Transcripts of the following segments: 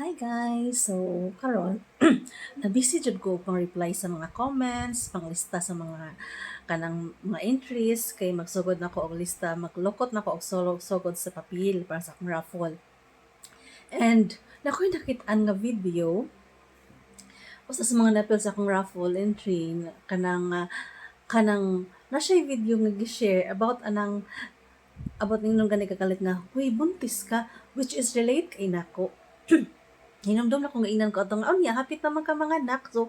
Hi guys! So, karon na-busy jud ko pang reply sa mga comments, panglista sa mga kanang mga entries kay magsugod na ko og lista, maglukot na ko og sugod sa papel para sa akong raffle. And nakoy nakit-an nga video usa sa mga napil sa akong raffle entry kanang na siya video nga gi-share about ninong gani kagalit nga, "Huy, buntis ka," which is relate kay nako. Hinumdum na kung inan ko atong niya hapit naman ka mga anak, so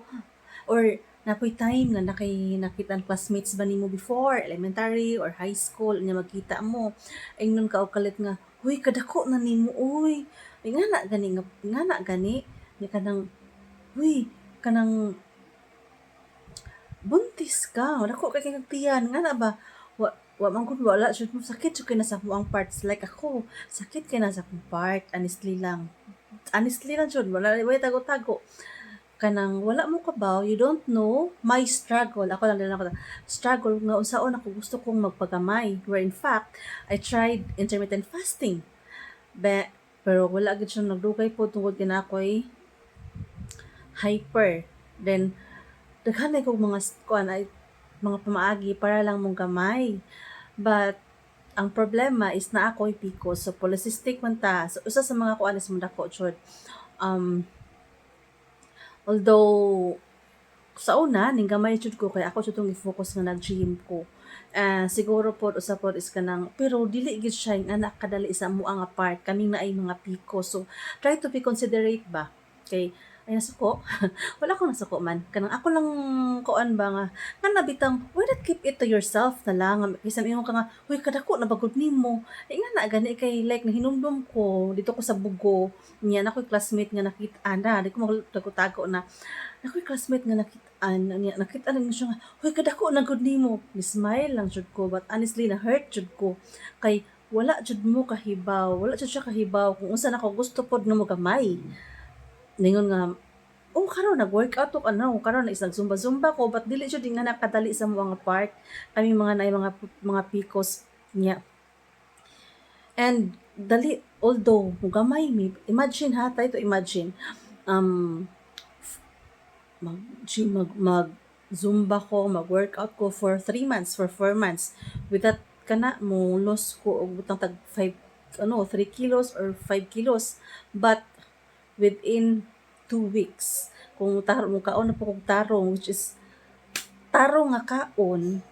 or napoy time nga nakita ang classmates ba nimo before elementary or high school nya magkita mo ingnon ka og kalit nga, huy kadako na nimo uy nga na gani nga na gani ni kanang huy kanang buntis ka dako kay kay tiyan nga na ba wa man gud wala jud mo sakit jud kay na sa ang parts like ako sakit kay na sa akong part honestly lang jud wala tago-tago kanang wala mo kabaw you don't know my struggle ako lang din ako struggle nga unsaon ako gusto kong magpagamay where in fact I tried intermittent fasting pero wala gid siya nagdugay po tungod kina ako'y hyper then daghan ko mga kuan ay mga pamaagi para lang mong gamay but ang problema is na ako'y PCOS so polycystic man ta so usa sa mga kuan is mundako jud um although sa una ning gamay jud ko kay ako jud tong i-focus nga nag-gym ko. Siguro pod usa pod is kanang pero dili gid siya yung anak kadali sa amo nga part kaming naay mga piko. So try to be considerate ba kay ay nasuko wala ko nasuko man kanang ako lang kuan ba nga nabitang why not keep it to yourself na lang bisan ingon ka nga huy kadako na bagod nimo nga na gani kay like nahinumdum ko dito ko sa Bugo niya na ko'y classmate nga nakita na di ko magtago-tago na ako'y classmate nga nakita lang siya nga, "Hoy kadako na gud nimo." Ni-smile lang jud ko but honestly na hurt jud ko kay wala jud mo kahibaw, wala jud siya kahibaw kung unsa nako gusto pod nga mo gamay. Ningon nga, "Oh, karon nag-workout ko karon na is nag-zumba-zumba ko but dili jud nga nakadali sa mga part." Kami mga naay mga PCOS niya. And dali although gamay mi, imagine ha, try to imagine um mag Zumba ko, mag-workout ko for 3 months, for 4 months. With that, kana mo loss ko og butang tag 3 kilos or 5 kilos. But within 2 weeks, kung tarong mo kaon na po kong tarong, which is tarong nga kaon,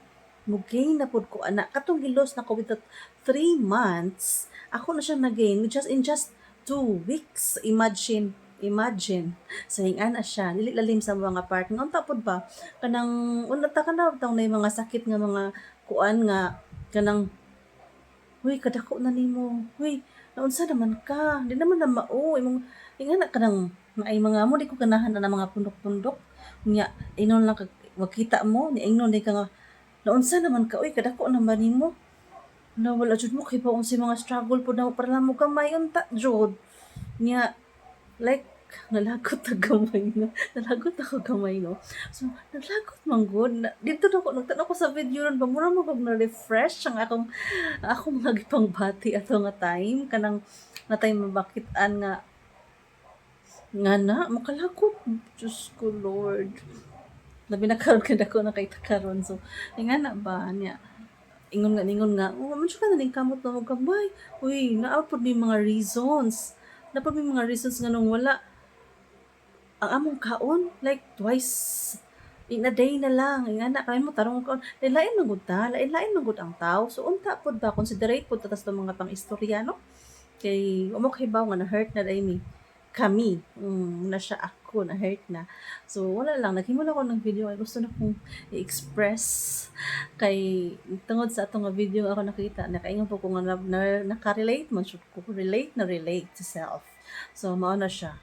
gain na pod ko anak. Katong gilos na ko with that 3 months, ako na siya na-gain in just 2 weeks. Imagine sa hingan na siya dili lalim sa mga part nga unta pod ba kanang unta ka na tang may mga sakit nga mga kuan nga kanang huy kadako na nimo huy naunsa naman ka di naman na mao imong hingan na kanang ay mga mo di ko ganahan na mga pundok-pundok nya inon lang makita mo ni ingnon di ka nga naunsa naman ka uy kadako na ba nimo na wala jud mo kay pa si mga struggle pod na para lang mo gamay unta jud nya like nalagot na gamay no nalagot ako gamay no so naglagot man gud dito na ko nagtan ko sa video ron ba mura mo kog na-refresh ang akong mga gipangbati ato nga time kanang na time mabakitan nga na makalagot Diyos ko Lord labi na karon kada ko na kay karon so nga na ba niya ningon nga man ka na ning kamot na mo gamay uy naa pod ni mga reasons dapat may mga reasons nga nung wala ang among kaon like twice in a day na lang nga na kay mo tarong kaon lain man gud ta lain man gud ang tao so unta pod ba considerate pod ta sa mga pang-istorya no kay amo kahibaw nga na hurt na dai mi kami na siya ako na hurt na so wala lang naghimo lang ako ng video ay gusto na kong i-express kay tungod sa atong nga video ako nakita nakaingon po ko nga na, nakarelate man jud ko relate na relate to self so mao na siya